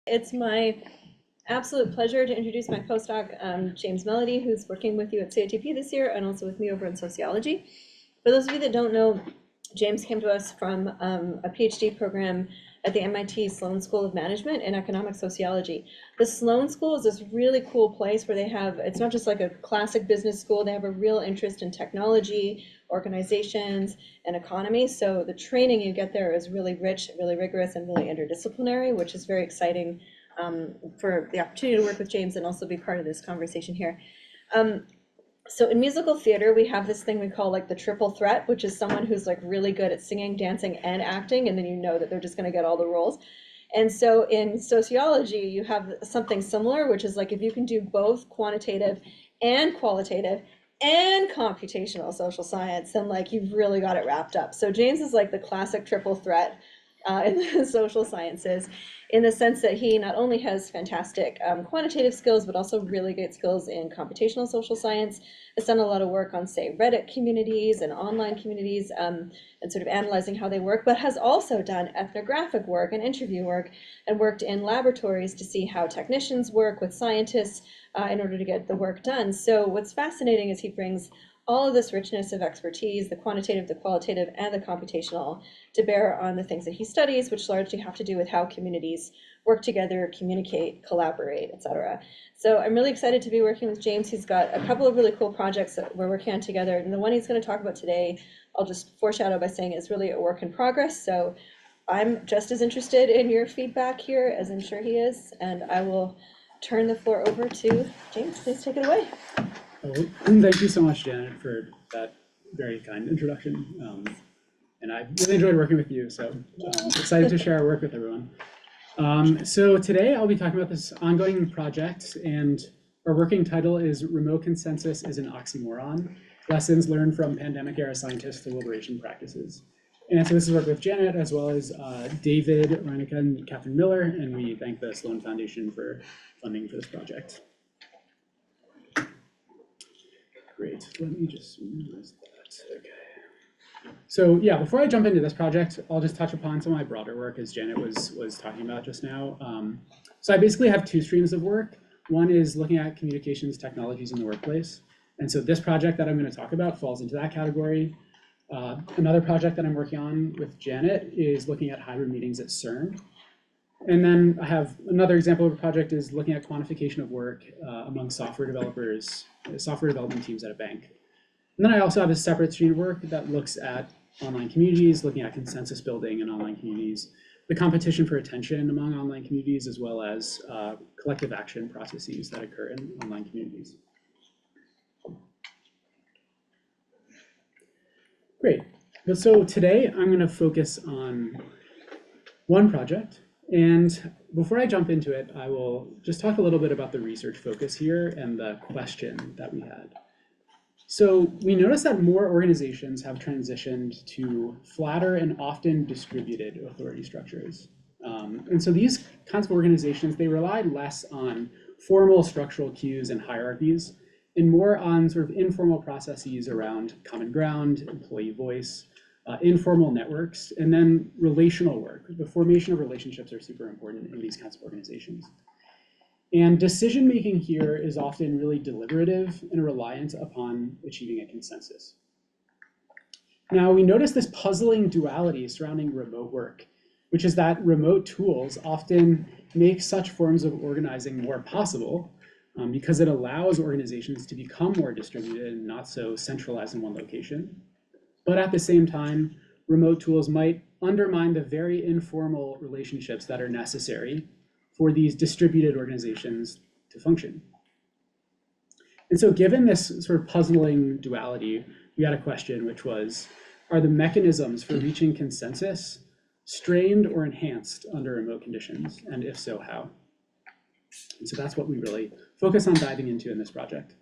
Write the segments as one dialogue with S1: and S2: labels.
S1: It's my absolute pleasure to introduce my postdoc, James Mellody, who's working with you at CITP this year and also with me over in sociology. For those of you that don't know, James came to us from a PhD program at the MIT Sloan School of Management in economic sociology. The Sloan School is this really cool place where they have, it's not just like a classic business school, they have a real interest in technology, organizations, and economy. So the training you get there is really rich, really rigorous, and really interdisciplinary, which is very exciting for the opportunity to work with James and also be part of this conversation here. So in musical theater, we have this thing we call like the triple threat, which is someone who's like really good at singing, dancing, and acting, and then you know that they're just going to get all the roles. And so in sociology, you have something similar, which is like if you can do both quantitative and qualitative and computational social science, then like you've really got it wrapped up. So James is like the classic triple threat in the social sciences, in the sense that he not only has fantastic quantitative skills, but also really good skills in computational social science. Has done a lot of work on, say, Reddit communities and online communities, and sort of analyzing how they work, but has also done ethnographic work and interview work and worked in laboratories to see how technicians work with scientists in order to get the work done. So what's fascinating is he brings all of this richness of expertise, the quantitative, the qualitative, and the computational, to bear on the things that he studies, which largely have to do with how communities work together, communicate, collaborate, etc. So I'm really excited to be working with James. He's got a couple of really cool projects that we're working on together, and the one he's going to talk about today, I'll just foreshadow by saying is really a work in progress. So I'm just as interested in your feedback here as I'm sure he is, and I will turn the floor over to James. Please take it away.
S2: Thank you so much, Janet, for that very kind introduction. And I really enjoyed working with you, so excited to share our work with everyone. So today I'll be talking about this ongoing project, and our working title is Remote Consensus is an Oxymoron, Lessons Learned from Pandemic-Era Scientist Deliberation Practices. And so this is work with Janet, as well as David, Ronica, and Catherine Miller, and we thank the Sloan Foundation for funding for this project. Great, let me just minimize that, okay. So yeah, before I jump into this project, I'll just touch upon some of my broader work as Janet was talking about just now. So I basically have two streams of work. One is looking at communications technologies in the workplace. And so this project that I'm gonna talk about falls into that category. Another project that I'm working on with Janet is looking at hybrid meetings at CERN. And then I have another example of a project is looking at quantification of work among software developers, software development teams at a bank. And then I also have a separate stream of work that looks at online communities, looking at consensus building in online communities, the competition for attention among online communities, as well as collective action processes that occur in online communities. Great. So today I'm going to focus on one project. And before I jump into it, I will just talk a little bit about the research focus here and the question that we had. So we noticed that more organizations have transitioned to flatter and often distributed authority structures. And so these kinds of organizations, they relied less on formal structural cues and hierarchies and more on sort of informal processes around common ground, employee voice, informal networks, and then relational work. The formation of relationships are super important in these kinds of organizations. And decision-making here is often really deliberative and reliant upon achieving a consensus. Now, we notice this puzzling duality surrounding remote work, which is that remote tools often make such forms of organizing more possible because it allows organizations to become more distributed and not so centralized in one location. But at the same time, remote tools might undermine the very informal relationships that are necessary for these distributed organizations to function. And so given this sort of puzzling duality, we had a question, which was, are the mechanisms for reaching consensus strained or enhanced under remote conditions? And if so, how? And so that's what we really focus on diving into in this project.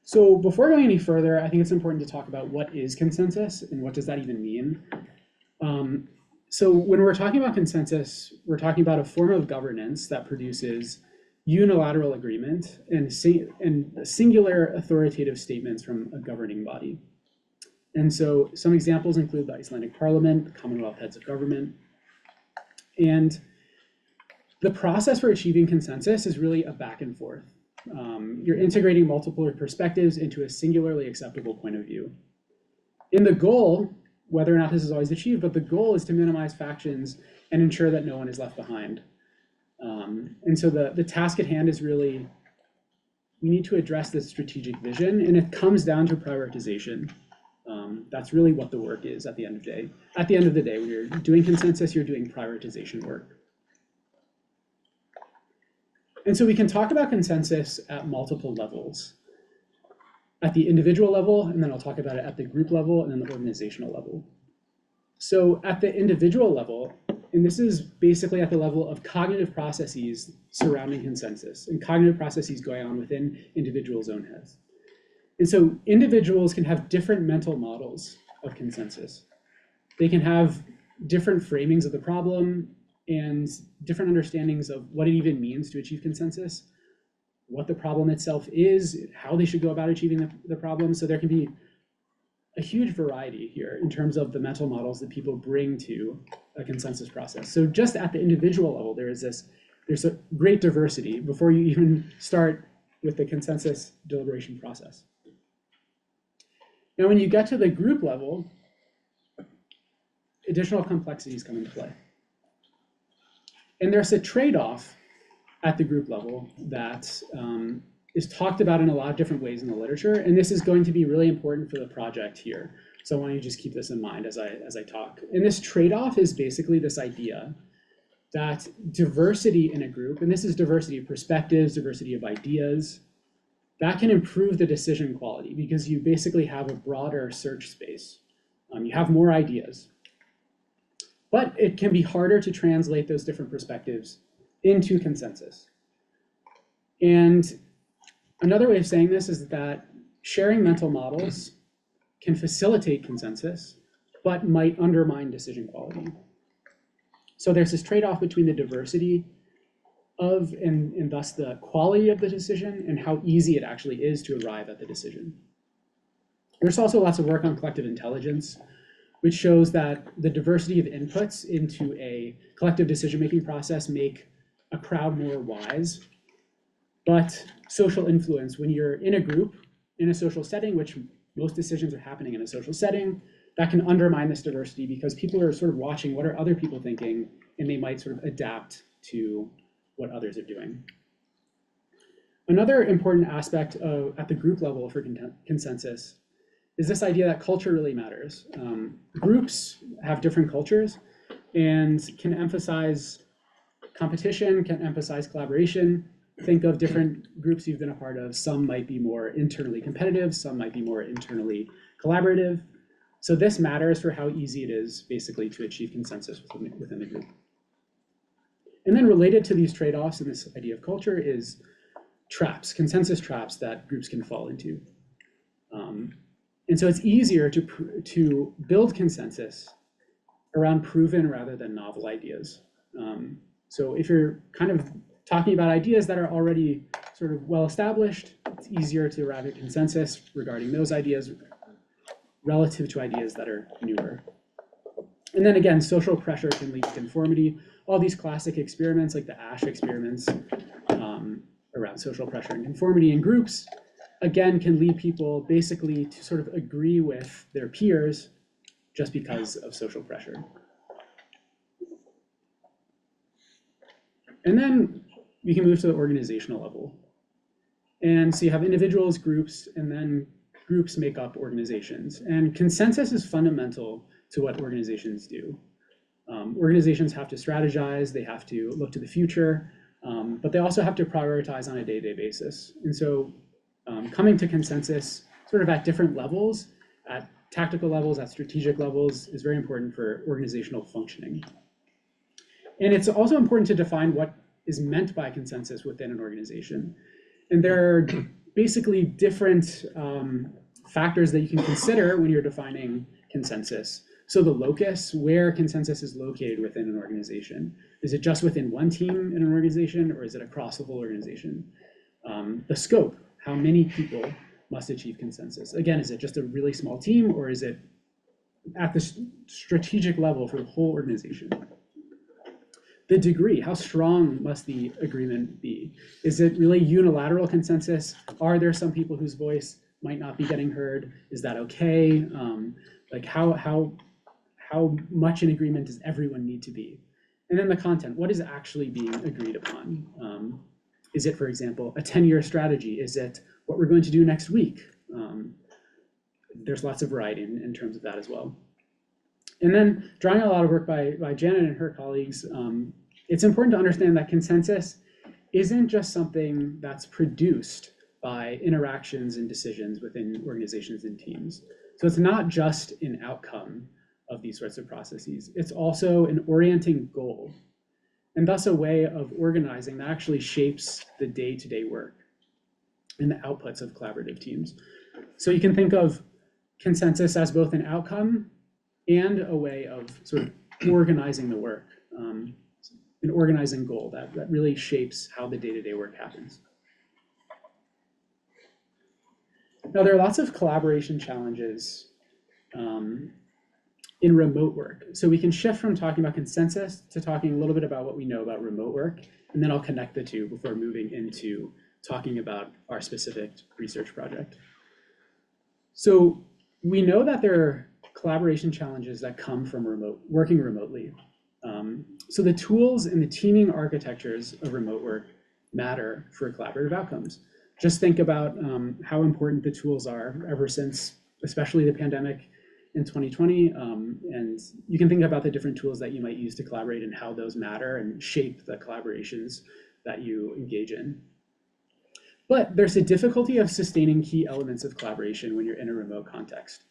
S2: So before going any further, I think it's important to talk about what is consensus and what does that even mean. So when we're talking about consensus, we're talking about a form of governance that produces unilateral agreement and singular authoritative statements from a governing body. And so some examples include the Icelandic Parliament, the Commonwealth Heads of Government. And The process for achieving consensus is really a back and forth. You're integrating multiple perspectives into a singularly acceptable point of view. In the goal, whether or not this is always achieved, but the goal is to minimize factions and ensure that no one is left behind. And so the task at hand is really, we need to address this strategic vision, and it comes down to prioritization. That's really what the work is at the end of the day. At the end of the day, when you're doing consensus, you're doing prioritization work. And so we can talk about consensus at multiple levels. At the individual level, and then I'll talk about it at the group level and then the organizational level. So at the individual level, and this is basically at the level of cognitive processes surrounding consensus and cognitive processes going on within individuals' own heads. And so individuals can have different mental models of consensus. They can have different framings of the problem and different understandings of what it even means to achieve consensus, what the problem itself is, how they should go about achieving the problem. So there can be a huge variety here in terms of the mental models that people bring to a consensus process. So just at the individual level, there's a great diversity before you even start with the consensus deliberation process. Now, when you get to the group level, additional complexities come into play. And there's a trade-off at the group level that is talked about in a lot of different ways in the literature, and this is going to be really important for the project here. So I want you to just keep this in mind as I talk. And this trade-off is basically this idea that diversity in a group, and this is diversity of perspectives, diversity of ideas, that can improve the decision quality because you basically have a broader search space. You have more ideas. But it can be harder to translate those different perspectives into consensus. And another way of saying this is that sharing mental models can facilitate consensus, but might undermine decision quality. So there's this trade-off between the diversity of and thus the quality of the decision and how easy it actually is to arrive at the decision. There's also lots of work on collective intelligence, which shows that the diversity of inputs into a collective decision-making process make a crowd more wise. But social influence, when you're in a group, in a social setting, which most decisions are happening in a social setting, that can undermine this diversity because people are sort of watching what are other people thinking, and they might sort of adapt to what others are doing. Another important aspect at the group level for consensus is this idea that culture really matters. Groups have different cultures and can emphasize competition, can emphasize collaboration. Think of different groups you've been a part of. Some might be more internally competitive, some might be more internally collaborative. So this matters for how easy it is basically to achieve consensus within the group. And then related to these trade-offs and this idea of culture is traps, consensus traps that groups can fall into. And so it's easier to build consensus around proven rather than novel ideas. So if you're kind of talking about ideas that are already sort of well-established, it's easier to arrive at consensus regarding those ideas relative to ideas that are newer. And then again, social pressure can lead to conformity. All these classic experiments like the Ash experiments around social pressure and conformity in groups, again, can lead people basically to sort of agree with their peers just because of social pressure. And then we can move to the organizational level. And so you have individuals, groups, and then groups make up organizations. And consensus is fundamental to what organizations do. Organizations have to strategize, they have to look to the future, but they also have to prioritize on a day-to-day basis. And so coming to consensus sort of at different levels, at tactical levels, at strategic levels, is very important for organizational functioning. And it's also important to define what is meant by consensus within an organization. And there are basically different factors that you can consider when you're defining consensus. So the locus, where consensus is located within an organization. Is it just within one team in an organization, or is it across the whole organization? The scope, how many people must achieve consensus? Again, is it just a really small team, or is it at the strategic level for the whole organization? the degree, how strong must the agreement be? Is it really unilateral consensus? Are there some people whose voice might not be getting heard? Is that okay? Like how much in agreement does everyone need to be? And then the content, what is actually being agreed upon? Is it, for example, a 10-year strategy? Is it what we're going to do next week? There's lots of variety in terms of that as well. And then drawing a lot of work by Janet and her colleagues, it's important to understand that consensus isn't just something that's produced by interactions and decisions within organizations and teams. So it's not just an outcome of these sorts of processes. It's also an orienting goal, and thus a way of organizing that actually shapes the day-to-day work and the outputs of collaborative teams. So you can think of consensus as both an outcome and a way of sort of organizing the work, an organizing goal that really shapes how the day-to-day work happens. Now, there are lots of collaboration challenges in remote work. So we can shift from talking about consensus to talking a little bit about what we know about remote work, and then I'll connect the two before moving into talking about our specific research project. So we know that there are collaboration challenges that come from working remotely. So the tools and the teaming architectures of remote work matter for collaborative outcomes. Just think about how important the tools are ever since, especially the pandemic in 2020. And you can think about the different tools that you might use to collaborate and how those matter and shape the collaborations that you engage in. But there's a difficulty of sustaining key elements of collaboration when you're in a remote context.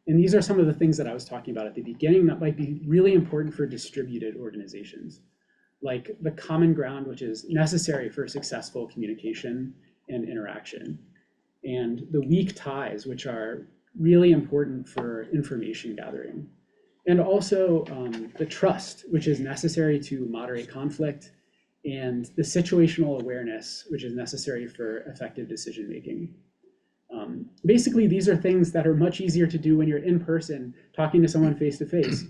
S2: And these are some of the things that I was talking about at the beginning that might be really important for distributed organizations, like the common ground, which is necessary for successful communication and interaction, and the weak ties, which are really important for information gathering, and also the trust, which is necessary to moderate conflict, and the situational awareness, which is necessary for effective decision-making. Basically, these are things that are much easier to do when you're in person, talking to someone face-to-face,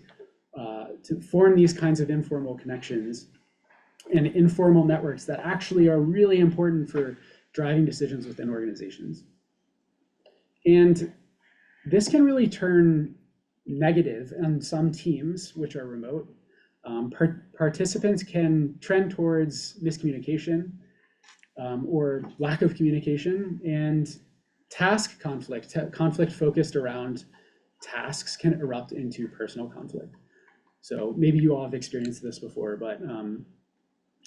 S2: to form these kinds of informal connections and informal networks that actually are really important for driving decisions within organizations. And this can really turn negative on some teams, which are remote. Participants can trend towards miscommunication or lack of communication, and task conflict focused around tasks can erupt into personal conflict. So maybe you all have experienced this before, but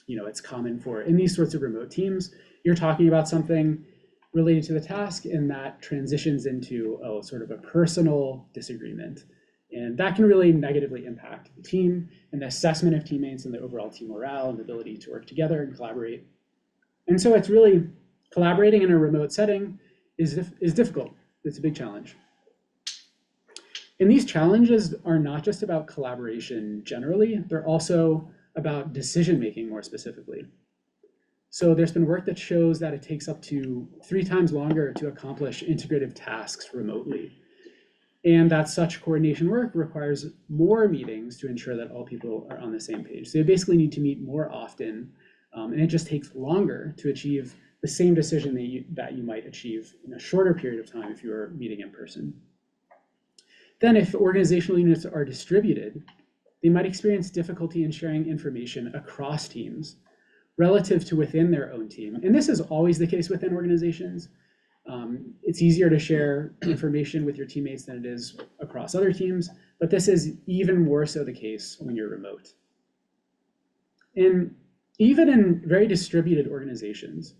S2: it's common for, in these sorts of remote teams, you're talking about something related to the task and that transitions into a sort of a personal disagreement. And that can really negatively impact the team and the assessment of teammates and the overall team morale and the ability to work together and collaborate. And so it's really collaborating in a remote setting is difficult. It's a big challenge. And these challenges are not just about collaboration generally, they're also about decision-making more specifically. So there's been work that shows that it takes up to 3 times longer to accomplish integrative tasks remotely. And that such coordination work requires more meetings to ensure that all people are on the same page. So you basically need to meet more often, and it just takes longer to achieve the same decision that you might achieve in a shorter period of time if you were meeting in person. Then if organizational units are distributed, they might experience difficulty in sharing information across teams relative to within their own team. And this is always the case within organizations. It's easier to share information with your teammates than it is across other teams, but this is even more so the case when you're remote. And even in very distributed organizations,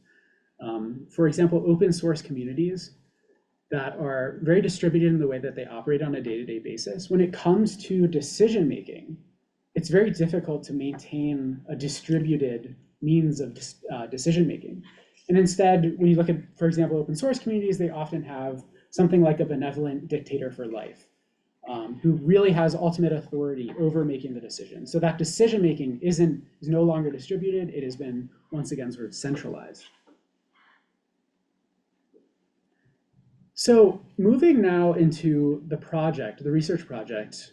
S2: for example, open source communities that are very distributed in the way that they operate on a day-to-day basis, when it comes to decision-making, it's very difficult to maintain a distributed means of decision-making. And instead, when you look at, for example, open source communities, they often have something like a benevolent dictator for life, who really has ultimate authority over making the decision. So that decision-making is no longer distributed, it has been, once again, sort of centralized. So moving now into the project, the research project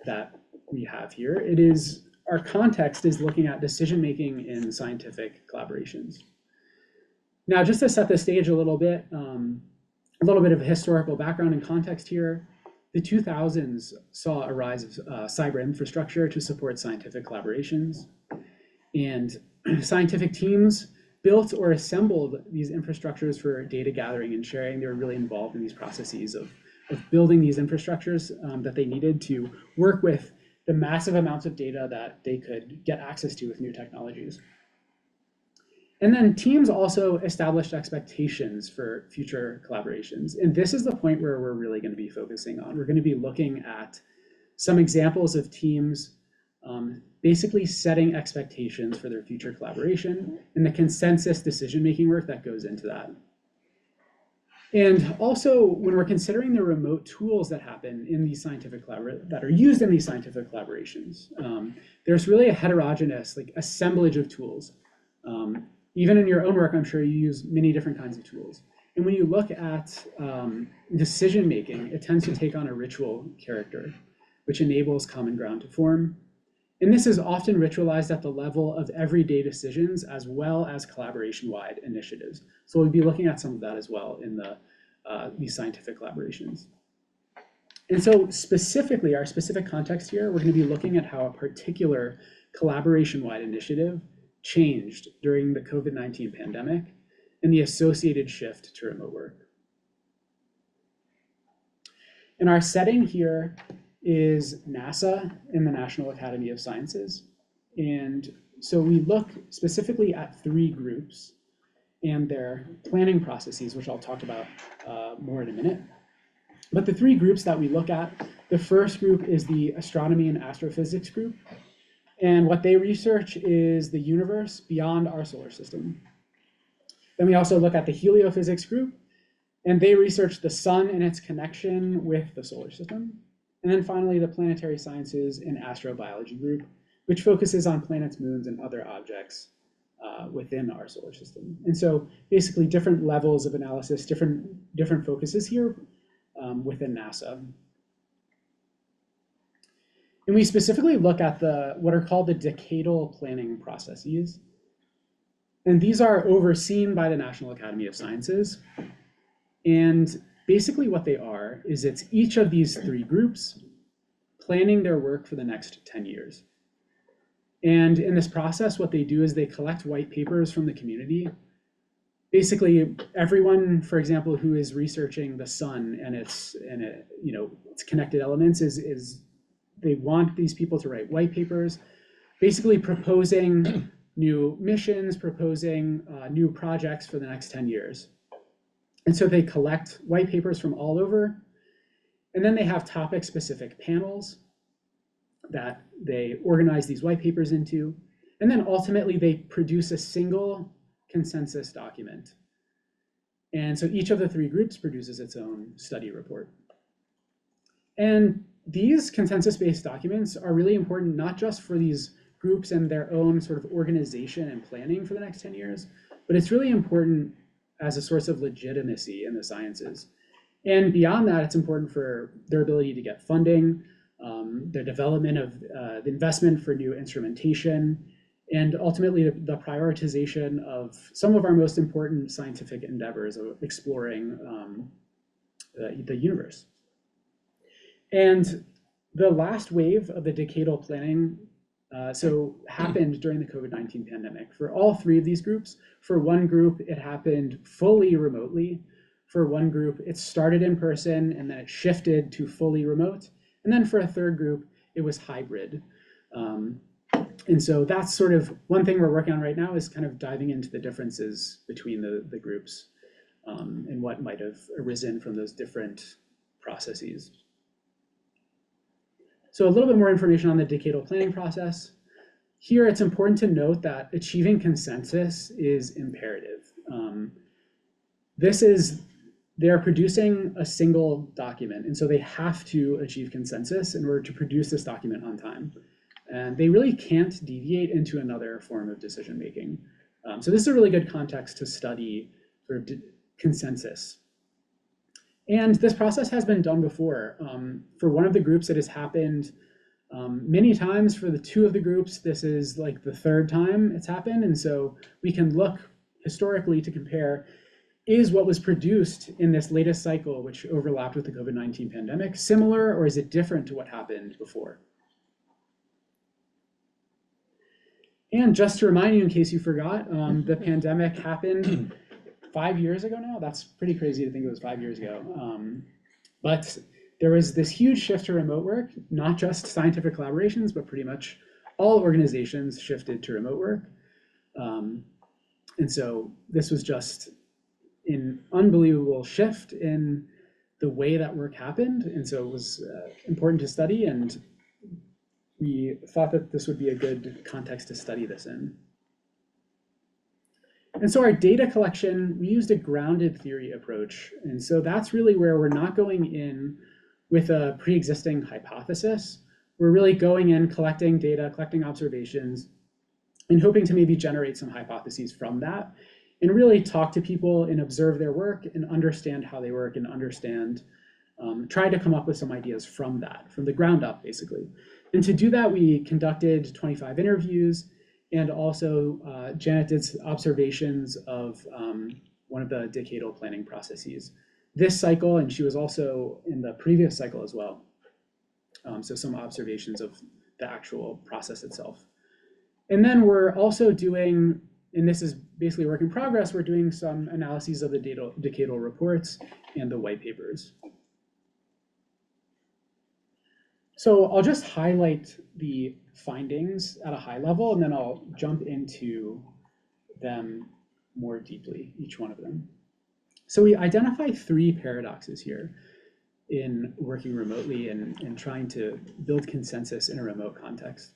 S2: that we have here. Our context is looking at decision-making in scientific collaborations. Now, just to set the stage a little bit of historical background and context here, the 2000s saw a rise of cyber infrastructure to support scientific collaborations. And scientific teams built or assembled these infrastructures for data gathering and sharing. They were really involved in these processes of building these infrastructures that they needed to work with the massive amounts of data that they could get access to with new technologies. And then teams also established expectations for future collaborations. And this is the point where we're really going to be focusing on. We're going to be looking at some examples of teams basically setting expectations for their future collaboration and the consensus decision-making work that goes into that. And also, when we're considering the remote tools that happen in these that are used in these scientific collaborations, there's really a heterogeneous assemblage of tools. Even in your own work, I'm sure you use many different kinds of tools. And when you look at decision-making, it tends to take on a ritual character, which enables common ground to form. And this is often ritualized at the level of everyday decisions as well as collaboration-wide initiatives. So we'll be looking at some of that as well in these scientific collaborations. And so specifically, our specific context here, we're going to be looking at how a particular collaboration-wide initiative changed during the COVID-19 pandemic and the associated shift to remote work. And our setting here is NASA and the National Academy of Sciences. And so we look specifically at 3 groups and their planning processes, which I'll talk about more in a minute. But the 3 groups that we look at, the first group is the Astronomy and Astrophysics group. And what they research is the universe beyond our solar system. Then we also look at the Heliophysics group, and they research the sun and its connection with the solar system. And then finally, the Planetary Sciences and Astrobiology group, which focuses on planets, moons, and other objects within our solar system. And so basically different levels of analysis, different focuses here within NASA. And we specifically look at what are called the decadal planning processes. And these are overseen by the National Academy of Sciences. And basically what they are is it's each of these 3 groups planning their work for the next 10 years. And in this process, what they do is they collect white papers from the community. Basically, everyone, for example, who is researching the sun and its connected elements is they want these people to write white papers, basically proposing new missions, proposing new projects for the next 10 years. And so they collect white papers from all over, and then they have topic-specific panels that they organize these white papers into, and then ultimately they produce a single consensus document. And so each of the 3 groups produces its own study report. And these consensus-based documents are really important, not just for these groups and their own sort of organization and planning for the next 10 years, but it's really important as a source of legitimacy in the sciences. And beyond that, it's important for their ability to get funding, their development of the investment for new instrumentation, and ultimately the prioritization of some of our most important scientific endeavors of exploring the universe. And the last wave of the decadal planning happened during the COVID-19 pandemic. For all 3 of these groups, for one group, it happened fully remotely. For one group, it started in person and then it shifted to fully remote. And then for a third group, it was hybrid. And so that's sort of one thing we're working on right now is kind of diving into the differences between the groups and what might have arisen from those different processes. So a little bit more information on the decadal planning process. Here, it's important to note that achieving consensus is imperative. They're producing a single document, and so they have to achieve consensus in order to produce this document on time. And they really can't deviate into another form of decision-making. So this is a really good context to study sort of consensus. And this process has been done before. For one of the groups, it has happened Many times for the two of the groups, this is like the third time it's happened. And so we can look historically to compare, is what was produced in this latest cycle, which overlapped with the COVID-19 pandemic, similar, or is it different to what happened before? And just to remind you, in case you forgot, the pandemic happened 5 years ago now. That's pretty crazy to think it was 5 years ago. But there was this huge shift to remote work, not just scientific collaborations, but pretty much all organizations shifted to remote work. And so this was just an unbelievable shift in the way that work happened. And so it was important to study, and we thought that this would be a good context to study this in. And so our data collection, we used a grounded theory approach. And so that's really where we're not going in with a pre-existing hypothesis. We're really going in, collecting data, collecting observations, and hoping to maybe generate some hypotheses from that, and really talk to people and observe their work and understand how they work and understand, try to come up with some ideas from that, from the ground up, basically. And to do that, we conducted 25 interviews, and also Janet did observations of one of the decadal planning processes this cycle, and she was also in the previous cycle as well. So some observations of the actual process itself. And then we're also doing, and this is basically work in progress, we're doing some analyses of the decadal reports and the white papers. So I'll just highlight the findings at a high level, and then I'll jump into them more deeply, each one of them. So we identify 3 paradoxes here in working remotely and trying to build consensus in a remote context.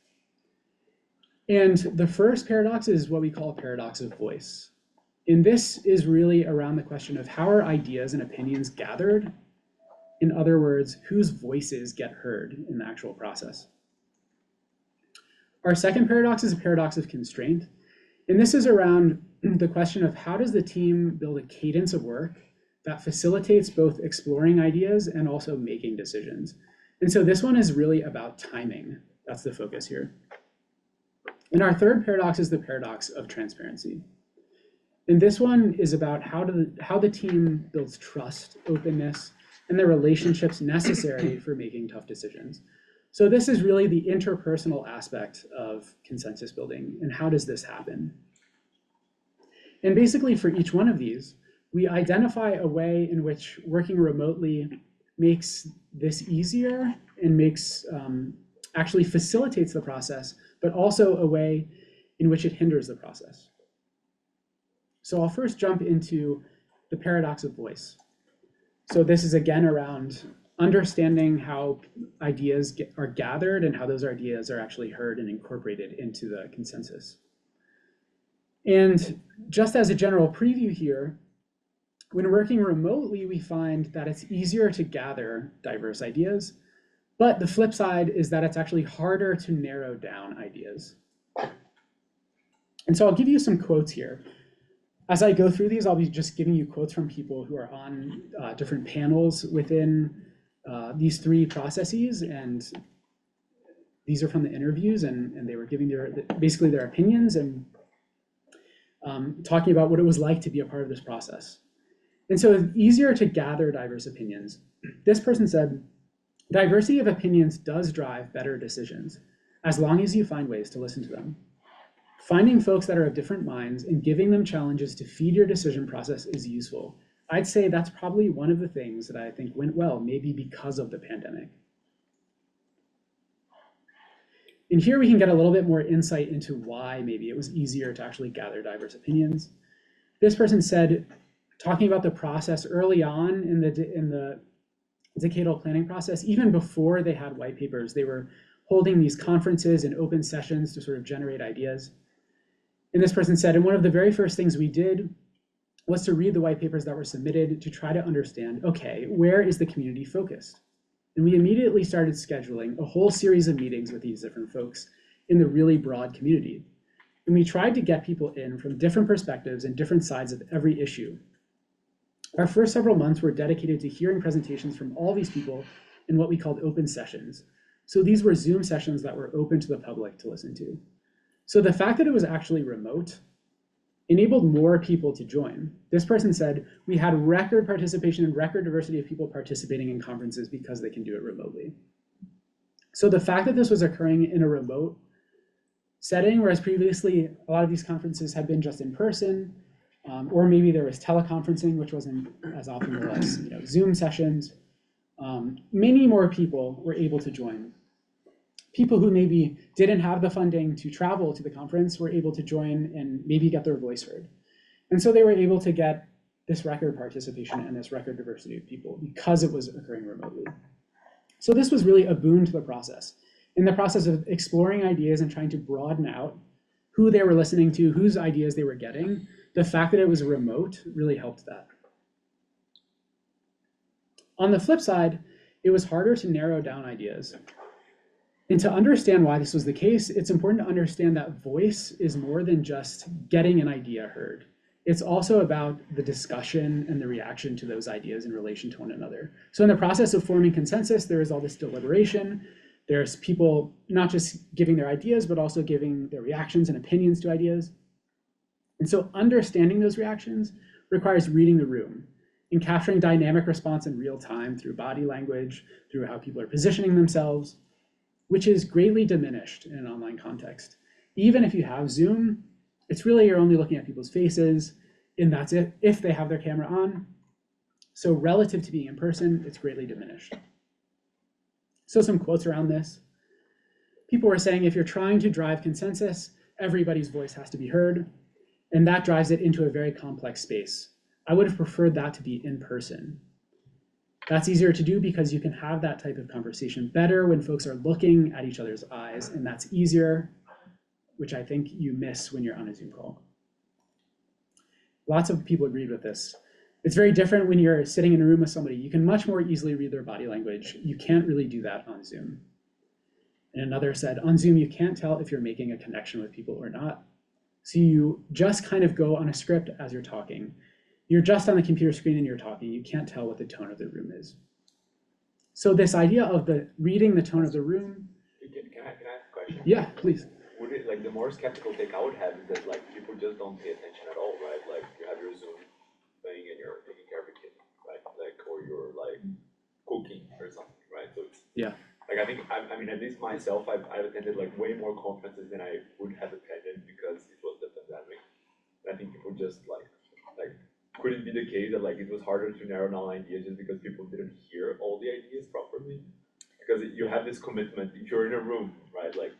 S2: And the first paradox is what we call a paradox of voice. And this is really around the question of how are ideas and opinions gathered? In other words, whose voices get heard in the actual process? Our second paradox is a paradox of constraint. And this is around the question of how does the team build a cadence of work that facilitates both exploring ideas and also making decisions. And so this one is really about timing. That's the focus here. And our third paradox is the paradox of transparency. And this one is about how the team builds trust, openness, and the relationships necessary for making tough decisions. So this is really the interpersonal aspect of consensus building, and how does this happen? And basically for each one of these, we identify a way in which working remotely makes this easier and makes, actually facilitates the process, but also a way in which it hinders the process. So I'll first jump into the paradox of voice. So this is again around understanding how ideas are gathered and how those ideas are actually heard and incorporated into the consensus. And just as a general preview here, when working remotely, we find that it's easier to gather diverse ideas, but the flip side is that it's actually harder to narrow down ideas. And so I'll give you some quotes here. As I go through these, I'll be just giving you quotes from people who are on different panels within these 3 processes, and these are from the interviews, and they were giving basically their opinions and talking about what it was like to be a part of this process. And so it's easier to gather diverse opinions. This person said, diversity of opinions does drive better decisions, as long as you find ways to listen to them. Finding folks that are of different minds and giving them challenges to feed your decision process is useful. I'd say that's probably one of the things that I think went well, maybe because of the pandemic. And here we can get a little bit more insight into why maybe it was easier to actually gather diverse opinions. This person said, talking about the process early on in the decadal planning process, even before they had white papers, they were holding these conferences and open sessions to sort of generate ideas. And this person said, and one of the very first things we did was to read the white papers that were submitted to try to understand, okay, where is the community focused? And we immediately started scheduling a whole series of meetings with these different folks in the really broad community. And we tried to get people in from different perspectives and different sides of every issue. Our first several months were dedicated to hearing presentations from all these people in what we called open sessions. So these were Zoom sessions that were open to the public to listen to. So the fact that it was actually remote enabled more people to join. This person said, we had record participation and record diversity of people participating in conferences because they can do it remotely. So the fact that this was occurring in a remote setting, whereas previously a lot of these conferences had been just in person, or maybe there was teleconferencing, which wasn't as often as Zoom sessions, many more people were able to join. People who maybe didn't have the funding to travel to the conference were able to join and maybe get their voice heard. And so they were able to get this record participation and this record diversity of people because it was occurring remotely. So this was really a boon to the process. In the process of exploring ideas and trying to broaden out who they were listening to, whose ideas they were getting, the fact that it was remote really helped that. On the flip side, it was harder to narrow down ideas. And to understand why this was the case, it's important to understand that voice is more than just getting an idea heard. It's also about the discussion and the reaction to those ideas in relation to one another. So in the process of forming consensus, there is all this deliberation. There's people not just giving their ideas, but also giving their reactions and opinions to ideas. And so understanding those reactions requires reading the room and capturing dynamic response in real time through body language, through how people are positioning themselves, which is greatly diminished in an online context. Even if you have Zoom, it's really you're only looking at people's faces, and that's it, if they have their camera on. So relative to being in person, it's greatly diminished. So some quotes around this. People were saying if you're trying to drive consensus, everybody's voice has to be heard, and that drives it into a very complex space. I would have preferred that to be in person. That's easier to do because you can have that type of conversation better when folks are looking at each other's eyes, and that's easier, which I think you miss when you're on a Zoom call. Lots of people agreed with this. It's very different when you're sitting in a room with somebody. You can much more easily read their body language. You can't really do that on Zoom. And another said, on Zoom, you can't tell if you're making a connection with people or not. So you just kind of go on a script as you're talking. You're just on the computer screen and you're talking. You can't tell what the tone of the room is. So this idea of reading the tone of the room.
S3: Can I ask a question?
S2: Yeah, please.
S3: Would it, like, the more skeptical take I would have is that, like, people just don't pay attention at all, right? Like, you have your Zoom thing and you're taking care of your kid, right? Like, or you're like cooking or something, right? So it's,
S2: yeah.
S3: Like, I think, I mean, at least myself, I've attended like way more conferences than I would have attended because it was the pandemic. And I think people just like, could it be the case that like it was harder to narrow down ideas just because people didn't hear all the ideas properly? Because you have this commitment, if you're in a room, right? Like,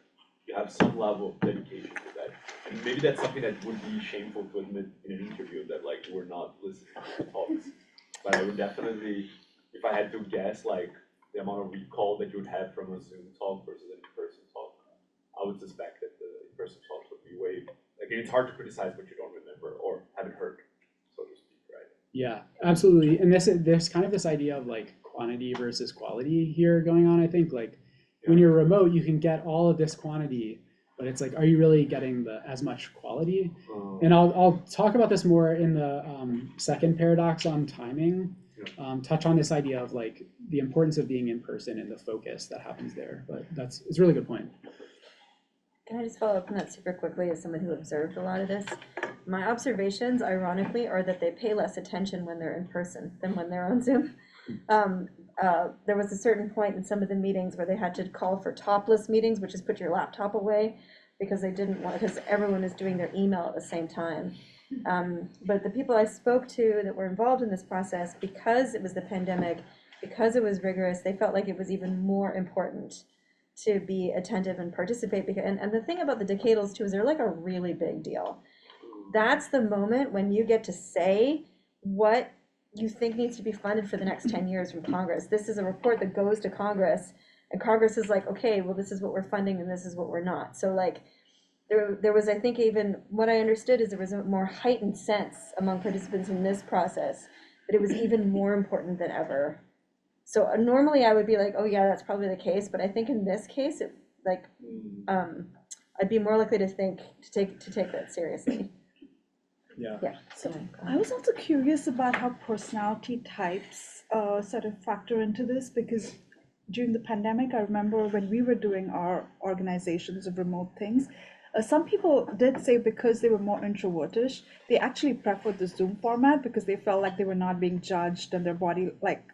S3: you have some level of dedication to that. And maybe that's something that would be shameful to admit in an interview that like you were not listening to the talks. But I would definitely, if I had to guess, like the amount of recall that you would have from a Zoom talk versus an in-person talk, I would suspect that the in-person talk would be way, like it's hard to criticize what you don't remember or haven't heard, so to speak, right?
S2: Yeah, absolutely. And there's kind of this idea of like quantity versus quality here going on. I think like when you're remote, you can get all of this quantity, but it's like, are you really getting as much quality? And I'll talk about this more in the second paradox on timing. Touch on this idea of like the importance of being in person and the focus that happens there. But it's a really good point.
S1: Can I just follow up on that super quickly as someone who observed a lot of this? My observations, ironically, are that they pay less attention when they're in person than when they're on Zoom. There was a certain point in some of the meetings where they had to call for topless meetings, which is put your laptop away, because they didn't want, because everyone is doing their email at the same time. But the people I spoke to that were involved in this process, because it was the pandemic, because it was rigorous, they felt like it was even more important to be attentive and participate. And the thing about the decadals too is they're like a really big deal. That's the moment when you get to say what you think needs to be funded for the next 10 years from Congress. This is a report that goes to Congress, and Congress is like, okay, well, this is what we're funding and this is what we're not. So like, there was, I think, even what I understood is there was a more heightened sense among participants in this process that it was even more important than ever. So normally I would be like, oh yeah, that's probably the case, but I think in this case, it like, I'd be more likely to take that seriously.
S2: Yeah.
S1: Yeah.
S4: So I was also curious about how personality types sort of factor into this, because during the pandemic, I remember when we were doing our organizations of remote things, some people did say because they were more introvertish, they actually preferred the Zoom format because they felt like they were not being judged and their body, like,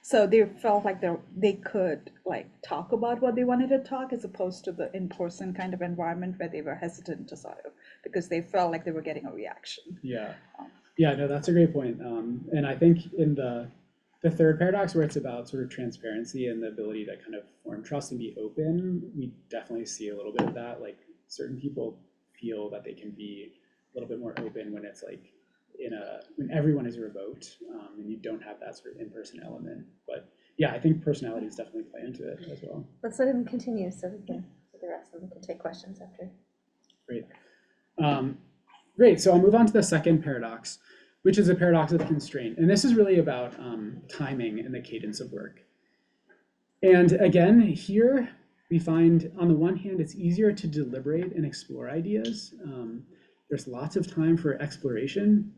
S4: so they felt like they could like talk about what they wanted to talk as opposed to the in-person kind of environment where they were hesitant to sort of, because they felt like they were getting a reaction.
S2: Yeah, yeah, no, that's a great point. And I think in the third paradox, where it's about sort of transparency and the ability to kind of form trust and be open, we definitely see a little bit of that. Like certain people feel that they can be a little bit more open when it's like when everyone is remote, and you don't have that sort of in-person element. But yeah, I think personalities definitely play into it as well.
S1: Let's let him continue so the rest of them can take questions after.
S2: Great. Great, so I'll move on to the second paradox, which is a paradox of constraint. And this is really about timing and the cadence of work. And again, here we find, on the one hand, it's easier to deliberate and explore ideas. There's lots of time for exploration,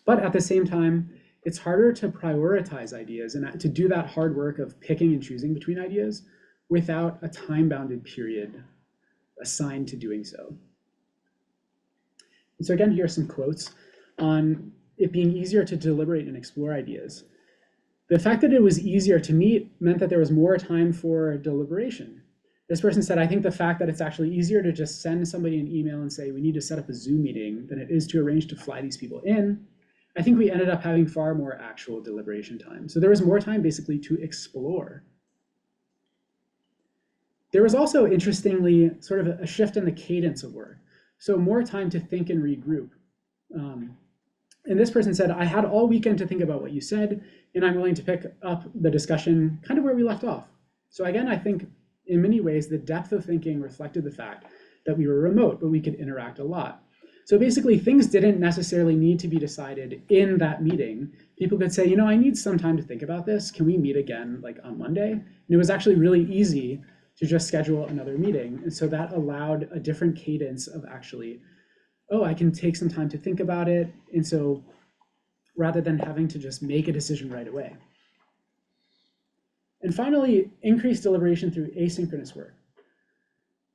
S2: but at the same time, it's harder to prioritize ideas and to do that hard work of picking and choosing between ideas without a time-bounded period assigned to doing so. And so again, here are some quotes on it being easier to deliberate and explore ideas. The fact that it was easier to meet meant that there was more time for deliberation. This person said, I think the fact that it's actually easier to just send somebody an email and say, we need to set up a Zoom meeting than it is to arrange to fly these people in. I think we ended up having far more actual deliberation time. So there was more time basically to explore. There was also, interestingly, sort of a shift in the cadence of work. So more time to think and regroup. And this person said, I had all weekend to think about what you said, and I'm willing to pick up the discussion kind of where we left off. So again, I think in many ways, the depth of thinking reflected the fact that we were remote, but we could interact a lot. So basically, things didn't necessarily need to be decided in that meeting. People could say, I need some time to think about this. Can we meet again like on Monday? And it was actually really easy to just schedule another meeting. And so that allowed a different cadence of actually, I can take some time to think about it. And so rather than having to just make a decision right away. And finally, increased deliberation through asynchronous work.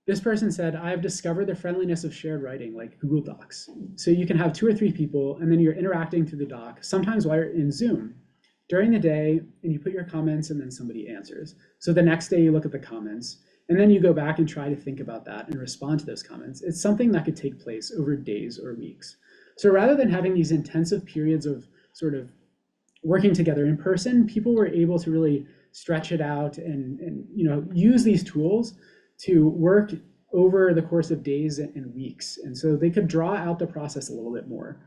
S2: This person said, I've discovered the friendliness of shared writing like Google Docs. So you can have 2 or 3 people and then you're interacting through the doc, sometimes while you're in Zoom during the day, and you put your comments and then somebody answers. So the next day you look at the comments and then you go back and try to think about that and respond to those comments. It's something that could take place over days or weeks. So rather than having these intensive periods of sort of working together in person, people were able to really stretch it out and use these tools to work over the course of days and weeks. And so they could draw out the process a little bit more.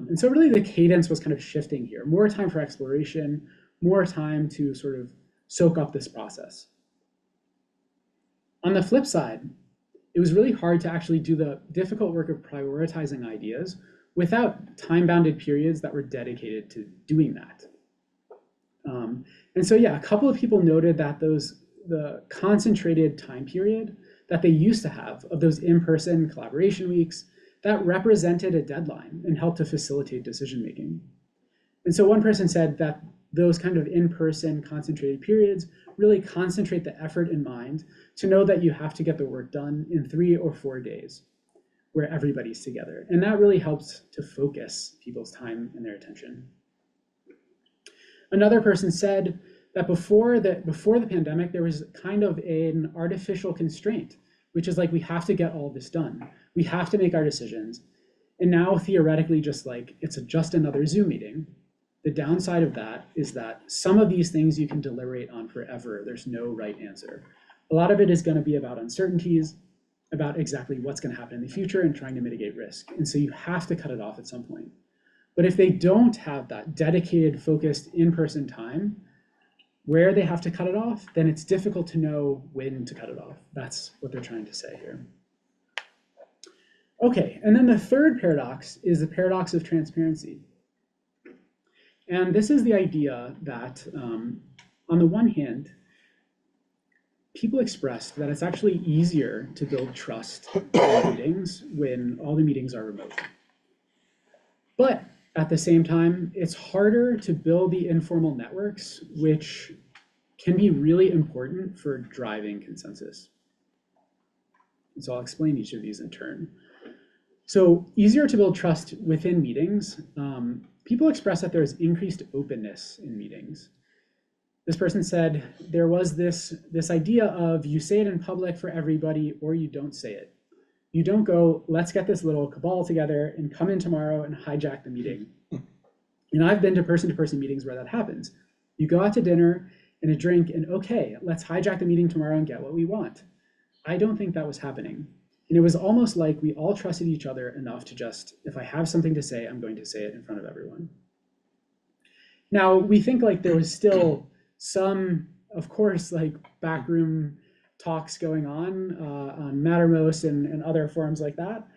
S2: And so really the cadence was kind of shifting here. More time for exploration, more time to sort of soak up this process. On the flip side, it was really hard to actually do the difficult work of prioritizing ideas without time-bounded periods that were dedicated to doing that. And so, yeah, a couple of people noted that the concentrated time period that they used to have of those in-person collaboration weeks, that represented a deadline and helped to facilitate decision-making. And so one person said that those kind of in-person concentrated periods really concentrate the effort in mind to know that you have to get the work done in 3 or 4 days where everybody's together. And that really helps to focus people's time and their attention. Another person said that before the pandemic, there was kind of an artificial constraint, which is like, we have to get all this done. We have to make our decisions. And now theoretically, it's just another Zoom meeting. The downside of that is that some of these things you can deliberate on forever. There's no right answer. A lot of it is going to be about uncertainties, about exactly what's going to happen in the future and trying to mitigate risk. And so you have to cut it off at some point. But if they don't have that dedicated, focused, in-person time, where they have to cut it off, then it's difficult to know when to cut it off. That's what they're trying to say here. Okay, and then the third paradox is the paradox of transparency. And this is the idea that, on the one hand, people expressed that it's actually easier to build trust in meetings when all the meetings are remote. But at the same time, it's harder to build the informal networks which can be really important for driving consensus. And so I'll explain each of these in turn. So easier to build trust within meetings. People express that there's increased openness in meetings. This person said there was this idea of you say it in public for everybody or you don't say it. You don't go, let's get this little cabal together and come in tomorrow and hijack the meeting. And I've been to person meetings where that happens. You go out to dinner and a drink and okay, let's hijack the meeting tomorrow and get what we want. I don't think that was happening. And it was almost like we all trusted each other enough to just, if I have something to say, I'm going to say it in front of everyone. Now, we think like there was still some, of course, like backroom talks going on Mattermost and other forums like that.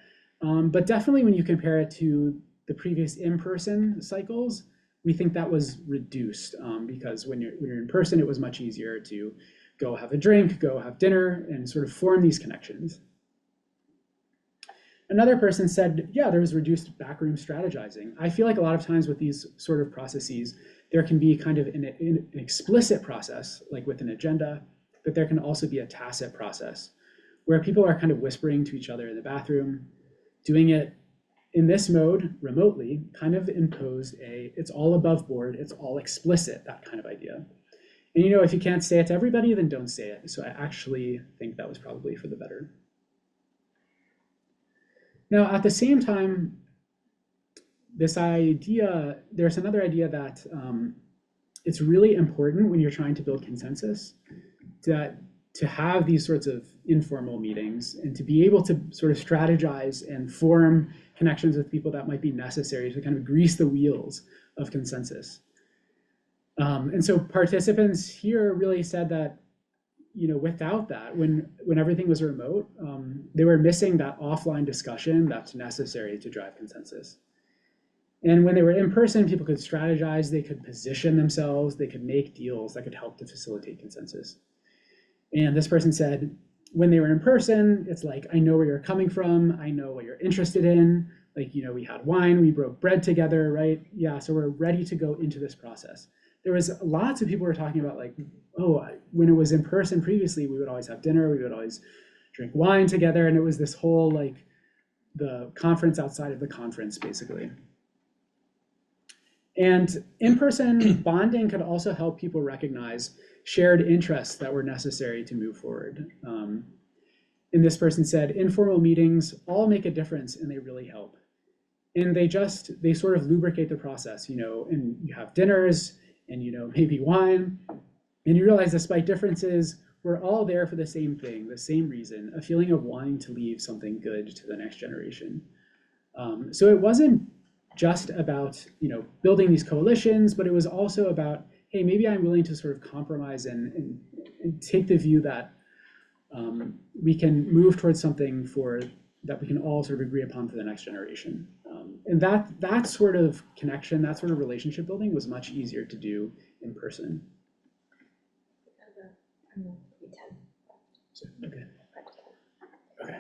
S2: But definitely when you compare it to the previous in-person cycles, we think that was reduced because when you're in person, it was much easier to go have a drink, go have dinner, and sort of form these connections. Another person said, yeah, there was reduced backroom strategizing. I feel like a lot of times with these sort of processes, there can be kind of an explicit process, like with an agenda, but there can also be a tacit process where people are kind of whispering to each other in the bathroom, doing it in this mode remotely, kind of imposed it's all above board, it's all explicit, that kind of idea. And if you can't say it to everybody, then don't say it. So I actually think that was probably for the better. Now, at the same time, there's another idea that it's really important when you're trying to build consensus to have these sorts of informal meetings and to be able to sort of strategize and form connections with people that might be necessary to kind of grease the wheels of consensus. And so participants here really said that, without that, when everything was remote, they were missing that offline discussion that's necessary to drive consensus. And when they were in person, people could strategize, they could position themselves, they could make deals that could help to facilitate consensus. And this person said, when they were in person, it's like, I know where you're coming from, I know what you're interested in, like, we had wine, we broke bread together, right? Yeah, so we're ready to go into this process. There was lots of people who were talking about like, oh, when it was in person previously, we would always have dinner, we would always drink wine together, and it was this whole like the conference outside of the conference, basically. And in-person bonding could also help people recognize shared interests that were necessary to move forward. And this person said, informal meetings all make a difference and they really help. And they sort of lubricate the process, and you have dinners and, maybe wine, and you realize despite differences, we're all there for the same thing, the same reason, a feeling of wanting to leave something good to the next generation. So it wasn't just about, building these coalitions, but it was also about, hey, maybe I'm willing to sort of compromise and take the view that we can move towards something that we can all sort of agree upon for the next generation. And that sort of connection, that sort of relationship building was much easier to do in person. Okay.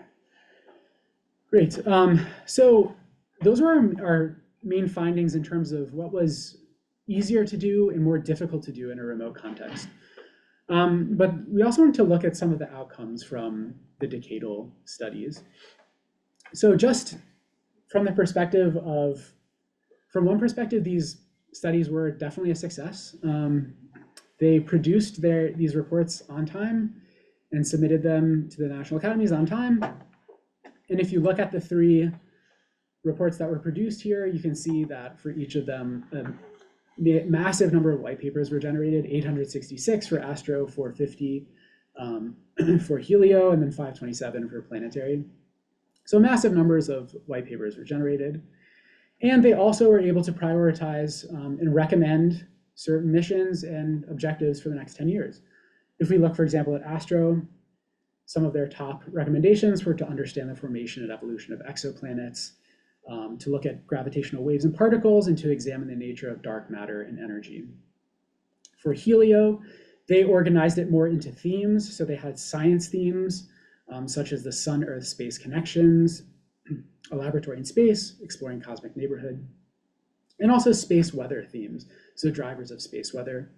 S2: Great. So those are our main findings in terms of what was easier to do and more difficult to do in a remote context. But we also wanted to look at some of the outcomes from the decadal studies. So just from the perspective from one perspective, these studies were definitely a success. They produced these reports on time and submitted them to the National Academies on time. And if you look at the 3 reports that were produced here, you can see that for each of them, a massive number of white papers were generated, 866 for Astro, 450 for Helio, and then 527 for Planetary. So massive numbers of white papers were generated. And they also were able to prioritize and recommend certain missions and objectives for the next 10 years. If we look, for example, at Astro, some of their top recommendations were to understand the formation and evolution of exoplanets, to look at gravitational waves and particles, and to examine the nature of dark matter and energy. For Helio, they organized it more into themes. So they had science themes, such as the Sun-Earth space connections, a laboratory in space, exploring cosmic neighborhood, and also space weather themes, so drivers of space weather,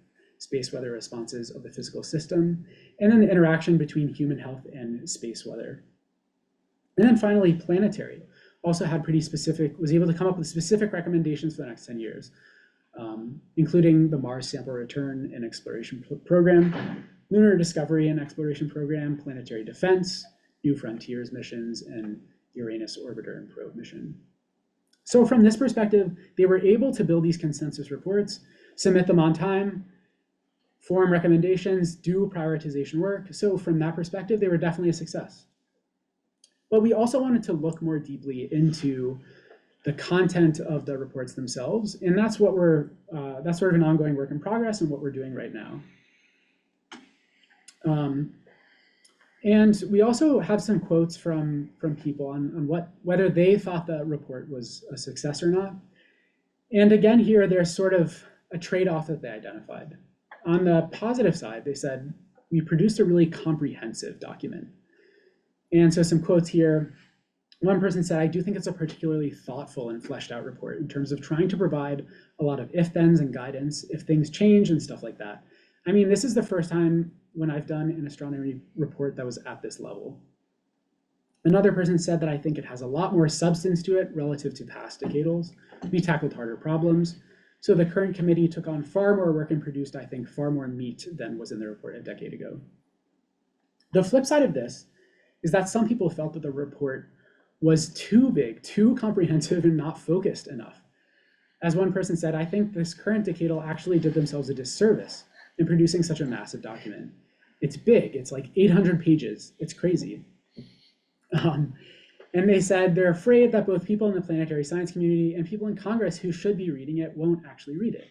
S2: space weather responses of the physical system, and then the interaction between human health and space weather. And then finally, planetary also had was able to come up with specific recommendations for the next 10 years, including the Mars Sample Return and Exploration Program, Lunar Discovery and Exploration Program, Planetary Defense, New Frontiers missions, and Uranus Orbiter and Probe mission. So from this perspective, they were able to build these consensus reports, submit them on time, form recommendations, do prioritization work. So from that perspective, they were definitely a success. But we also wanted to look more deeply into the content of the reports themselves, and that's what that's sort of an ongoing work in progress and what we're doing right now. And we also have some quotes from people on whether they thought the report was a success or not. And again, here there's sort of a trade-off that they identified. On the positive side, they said, we produced a really comprehensive document. And so some quotes here. One person said, I do think it's a particularly thoughtful and fleshed out report in terms of trying to provide a lot of if-thens and guidance if things change and stuff like that. I mean, this is the first time when I've done an astronomy report that was at this level. Another person said that I think it has a lot more substance to it relative to past decadals. We tackled harder problems. So the current committee took on far more work and produced, I think, far more meat than was in the report a decade ago. The flip side of this is that some people felt that the report was too big, too comprehensive, and not focused enough. As one person said, I think this current decadal actually did themselves a disservice in producing such a massive document. It's big, it's like 800 pages, it's crazy. And they said they're afraid that both people in the planetary science community and people in Congress who should be reading it won't actually read it,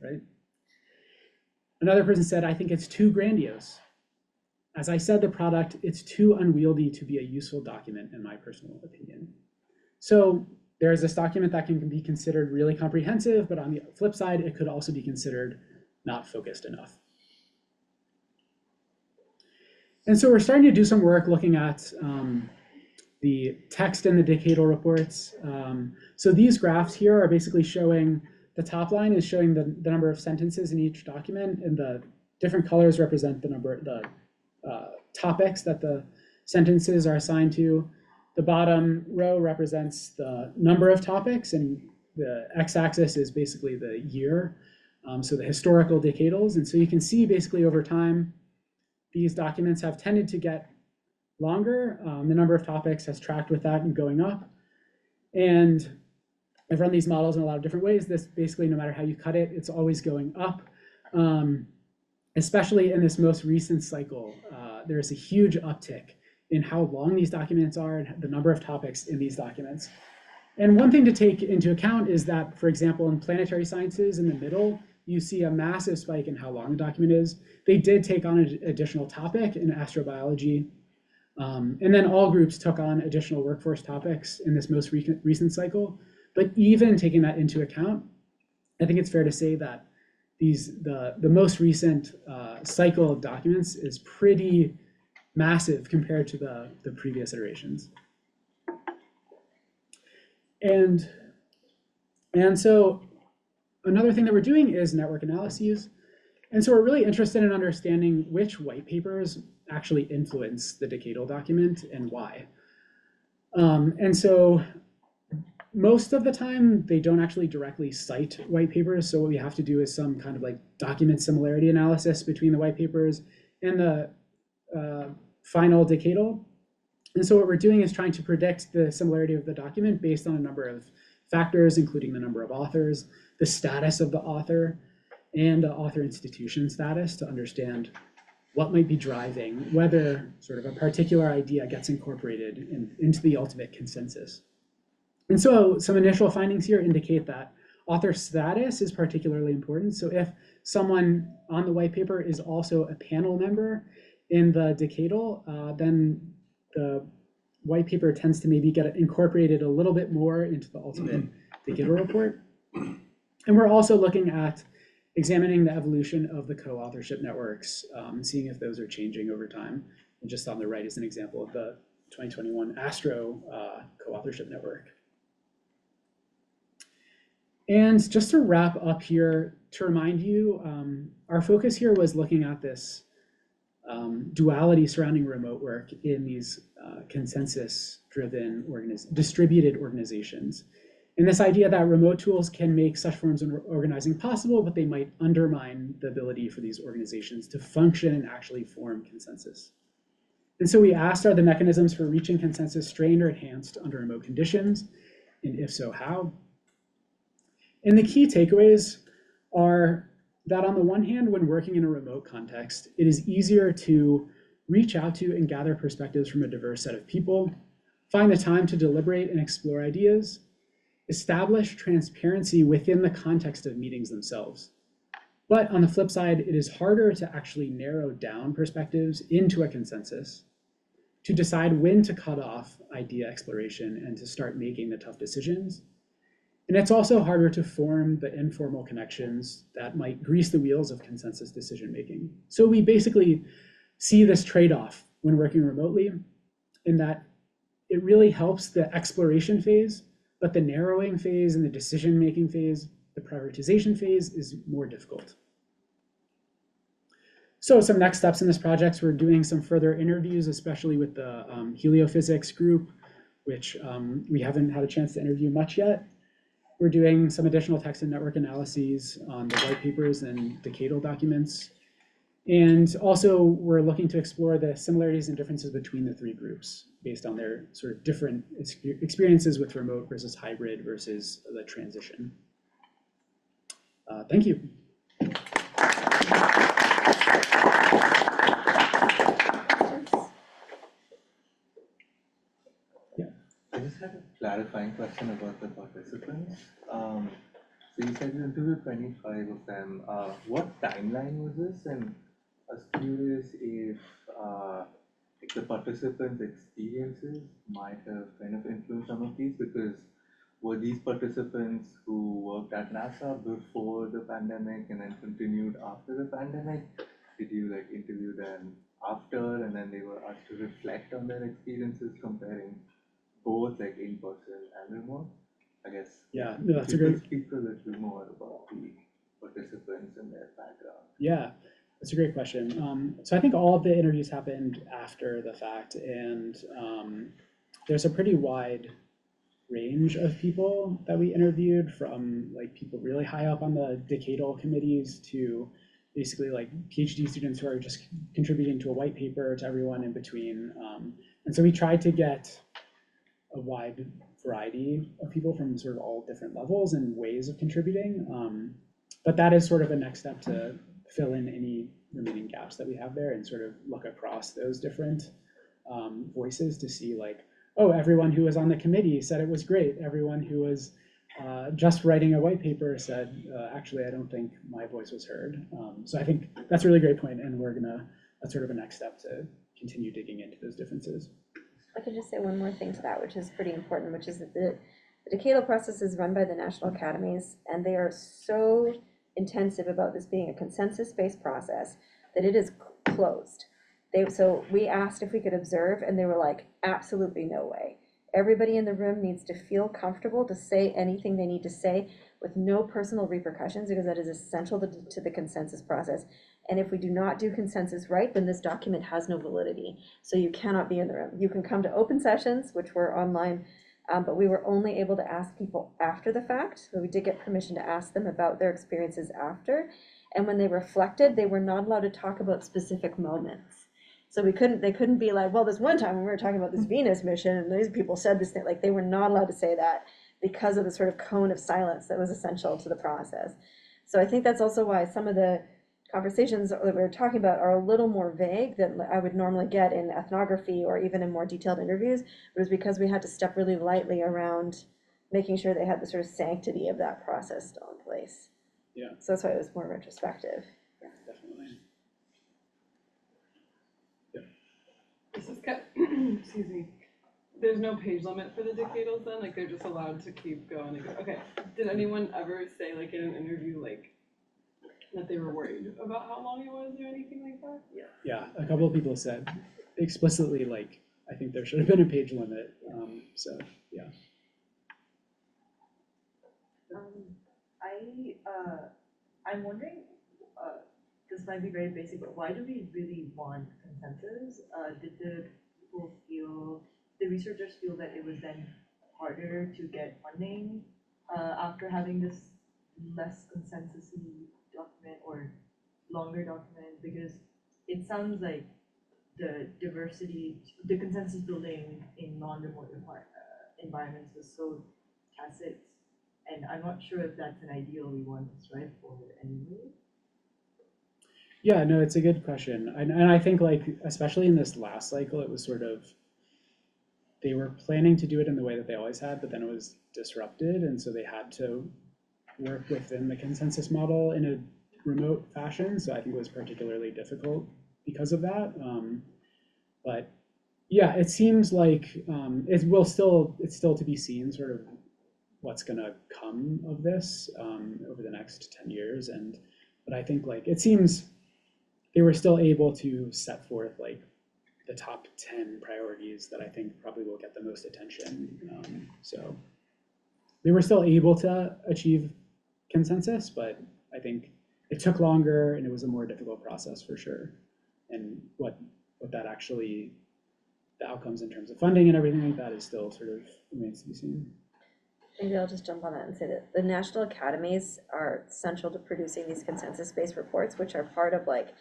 S2: right? Another person said, I think it's too grandiose. As I said, the product, it's too unwieldy to be a useful document, in my personal opinion. So there's this document that can be considered really comprehensive, but on the flip side, it could also be considered not focused enough. And so we're starting to do some work looking at the text in the decadal reports. So these graphs here are basically showing, the top line is showing the number of sentences in each document, and the different colors represent the topics that the sentences are assigned to. The bottom row represents the number of topics, and the x-axis is basically the year, so the historical decadals. And so you can see basically over time, these documents have tended to get longer. The number of topics has tracked with that and going up. And I've run these models in a lot of different ways. This basically, no matter how you cut it, it's always going up. Especially in this most recent cycle, there's a huge uptick in how long these documents are and the number of topics in these documents. And one thing to take into account is that, for example, in planetary sciences in the middle, you see a massive spike in how long the document is. They did take on an additional topic in astrobiology. And then all groups took on additional workforce topics in this most recent cycle. But even taking that into account, I think it's fair to say that the most recent cycle of documents is pretty massive compared to the previous iterations. And so another thing that we're doing is network analyses. And so we're really interested in understanding which white papers actually influence the decadal document and why. And so most of the time, they don't actually directly cite white papers. So what we have to do is some kind of like document similarity analysis between the white papers and the final decadal. And so what we're doing is trying to predict the similarity of the document based on a number of factors, including the number of authors, the status of the author, and the author institution status to understand what might be driving whether sort of a particular idea gets incorporated into the ultimate consensus. And so some initial findings here indicate that author status is particularly important. So if someone on the white paper is also a panel member in the decadal, then the white paper tends to maybe get incorporated a little bit more into the ultimate decadal report. And we're also looking at examining the evolution of the co-authorship networks, seeing if those are changing over time. And just on the right is an example of the 2021 ASTRO co-authorship network. And just to wrap up here, to remind you, our focus here was looking at this duality surrounding remote work in these consensus-driven distributed organizations. And this idea that remote tools can make such forms of organizing possible, but they might undermine the ability for these organizations to function and actually form consensus. And so we asked, are the mechanisms for reaching consensus strained or enhanced under remote conditions? And if so, how? And the key takeaways are that on the one hand, when working in a remote context, it is easier to reach out to and gather perspectives from a diverse set of people, find the time to deliberate and explore ideas, establish transparency within the context of meetings themselves. But on the flip side, it is harder to actually narrow down perspectives into a consensus, to decide when to cut off idea exploration and to start making the tough decisions. And it's also harder to form the informal connections that might grease the wheels of consensus decision-making. So we basically see this trade-off when working remotely, in that it really helps the exploration phase, but the narrowing phase and the decision-making phase, the prioritization phase, is more difficult. So some next steps in this project, we're doing some further interviews, especially with the heliophysics group, which we haven't had a chance to interview much yet. We're doing some additional text and network analyses on the white papers and decadal documents. And also we're looking to explore the similarities and differences between the three groups based on their sort of different experiences with remote versus hybrid versus the transition. Thank you.
S5: I just had a clarifying question about the participants. So you said you interviewed 25 of them. What timeline was this? And I was curious if the participants' experiences might have kind of influenced some of these, because were these participants who worked at NASA before the pandemic and then continued after the pandemic? Did you like interview them after, and then they were asked to reflect on their experiences comparing both like in person and remote? I guess.
S2: Yeah, no, that's a great.
S5: Speak a little more about the participants and their background.
S2: Yeah, that's a great question. So I think all of the interviews happened after the fact, and there's a pretty wide range of people that we interviewed, from like people really high up on the decadal committees to basically like PhD students who are just contributing to a white paper, to everyone in between. And so we tried to get a wide variety of people from sort of all different levels and ways of contributing. But that is sort of a next step to fill in any remaining gaps that we have there and sort of look across those different voices to see like, oh, everyone who was on the committee said it was great. Everyone who was just writing a white paper said, actually, I don't think my voice was heard. So I think that's a really great point, and that's sort of a next step to continue digging into those differences.
S1: I could just say one more thing to that, which is pretty important, which is that the decadal process is run by the national academies, and they are so intensive about this being a consensus-based process that it is closed. So we asked if we could observe, and they were like, absolutely no way. Everybody in the room needs to feel comfortable to say anything they need to say with no personal repercussions, because that is essential to the consensus process. And if we do not do consensus right, then this document has no validity. So you cannot be in the room. You can come to open sessions, which were online, but we were only able to ask people after the fact. So we did get permission to ask them about their experiences after. And when they reflected, they were not allowed to talk about specific moments. So they couldn't be like, well, this one time when we were talking about this Venus mission and these people said this thing, like they were not allowed to say that because of the sort of cone of silence that was essential to the process. So I think that's also why some of the conversations that we were talking about are a little more vague than I would normally get in ethnography or even in more detailed interviews. It was because we had to step really lightly around making sure they had the sort of sanctity of that process still in place.
S2: Yeah.
S1: So that's why it was more retrospective.
S2: Yeah, definitely.
S6: This is excuse me. There's no page limit for the decadals then? Like they're just allowed to keep going and go. Okay. Did anyone ever say like in an interview like that they were worried about how long it was or anything like that? Yeah.
S2: Yeah, a couple of people said explicitly like, I think there should have been a page limit. So yeah.
S7: I'm wondering, this might be very basic, but why do we really want consensus? Did the researchers feel that it was then harder to get funding after having this less consensus-y document or longer document? Because it sounds like the consensus building in non-remote environments was so tacit, and I'm not sure if that's an ideal we want to strive for anyway.
S2: Yeah, no, it's a good question. And I think like, especially in this last cycle, it was sort of, they were planning to do it in the way that they always had, but then it was disrupted. And so they had to work within the consensus model in a remote fashion. So I think it was particularly difficult because of that. But yeah, it seems like it's still to be seen sort of what's gonna come of this over the next 10 years. But I think like, it seems they were still able to set forth like the top 10 priorities that I think probably will get the most attention. So they were still able to achieve consensus, but I think it took longer and it was a more difficult process for sure. And what that actually, the outcomes in terms of funding and everything like that is still sort of remains to be seen.
S1: Maybe I'll just jump on that and say that the national academies are central to producing these consensus-based reports, which are part of like,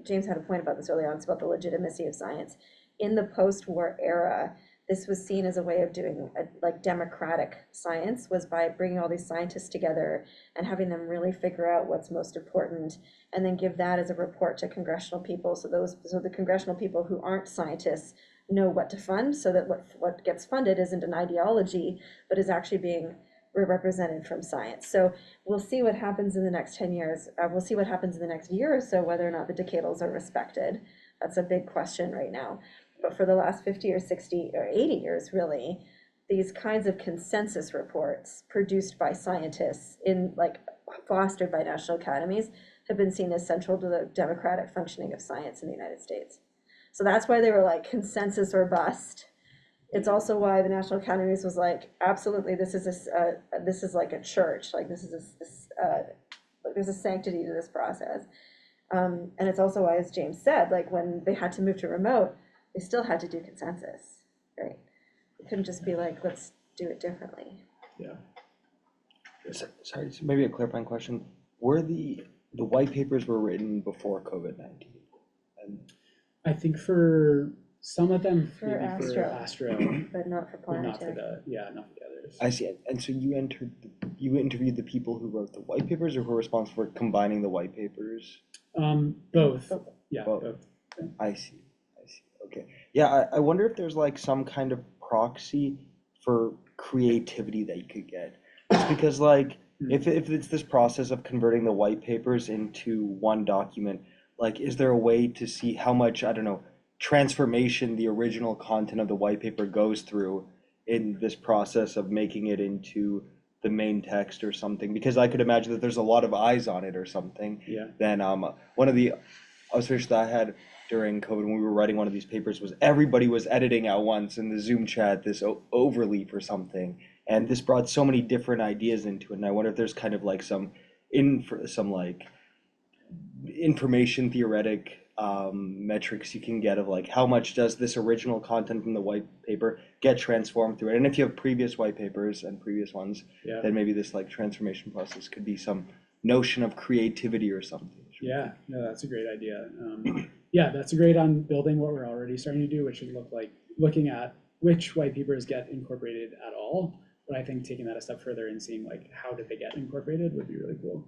S1: James had a point about this early on, it's about the legitimacy of science. In the post-war era, this was seen as a way of doing like democratic science, was by bringing all these scientists together and having them really figure out what's most important, and then give that as a report to congressional people. So the congressional people who aren't scientists know what to fund, so that what gets funded isn't an ideology, but is actually being represented from science. So we'll see what happens in the next 10 years. We'll see what happens in the next year or so, whether or not the decadals are respected. That's a big question right now. But for the last 50 or 60 or 80 years, really, these kinds of consensus reports produced by scientists fostered by national academies have been seen as central to the democratic functioning of science in the United States. So that's why they were like consensus or bust. It's also why the National Academies was like, absolutely, this is like a church, like there's a sanctity to this process. And it's also why, as James said, like when they had to move to remote, they still had to do consensus, right? It couldn't just be like, let's do it differently.
S2: Yeah.
S8: Sorry, so maybe a clarifying question. Were the white papers were written before COVID-19? And
S2: I think for some of them,
S1: For
S2: maybe for Astro,
S1: But not for
S2: but not for
S1: planetary.
S2: not for the others.
S8: I see it. And so you interviewed the people who wrote the white papers, or who were responsible for combining the white papers?
S2: Both. Yeah,
S8: Both.
S2: both.
S8: I see. Okay. Yeah, I wonder if there's like some kind of proxy for creativity that you could get. Just because like, if it's this process of converting the white papers into one document, like, is there a way to see how much, I don't know, transformation the original content of the white paper goes through in this process of making it into the main text or something? Because I could imagine that there's a lot of eyes on it or something.
S2: Yeah.
S8: Then one of the observations that I had during COVID when we were writing one of these papers was everybody was editing at once in the Zoom chat this overleaf or something, and this brought so many different ideas into it. And I wonder if there's kind of like some like information theoretic metrics you can get of like how much does this original content from the white paper get transformed through it. And if you have previous white papers and previous ones,
S2: Yeah.
S8: then maybe this like transformation process could be some notion of creativity or something.
S2: Yeah, no, that's a great idea. Yeah, that's great on building what we're already starting to do, which would look like looking at which white papers get incorporated at all. But I think taking that a step further and seeing like how did they get incorporated would be really cool.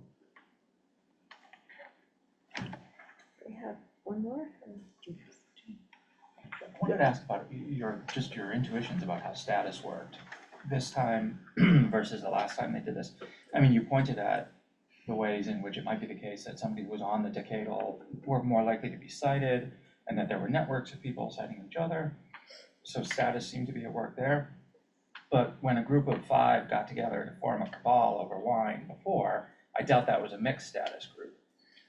S1: We have one more.
S9: I wanted to ask about your intuitions about how status worked this time versus the last time they did this. I mean, you pointed at the ways in which it might be the case that somebody who was on the decadal were more likely to be cited, and that there were networks of people citing each other. So status seemed to be at work there. But when a group of 5 got together to form a cabal over wine before, I doubt that was a mixed status group.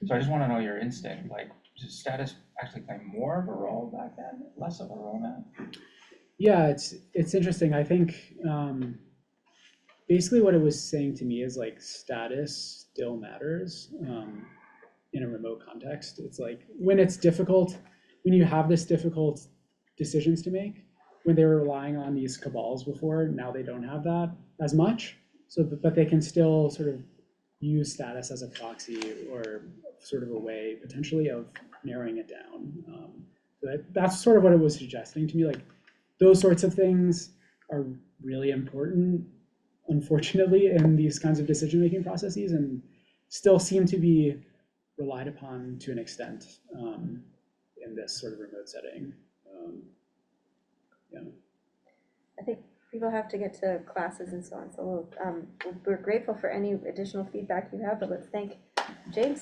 S9: So I just want to know your instinct. Like, did status actually play more of a role back then, less of a role now?
S2: Yeah, it's interesting. I think basically what it was saying to me is like status still matters in a remote context. It's like when it's difficult, when you have this difficult decisions to make, when they were relying on these cabals before, now they don't have that as much. So, but they can still sort of use status as a proxy or sort of a way potentially of narrowing it down. So that's sort of what it was suggesting to me. Like those sorts of things are really important, unfortunately, in these kinds of decision-making processes, and still seem to be relied upon to an extent in this sort of remote setting. Yeah.
S1: I think people have to get to classes and so on, so we're grateful for any additional feedback you have, but let's thank James.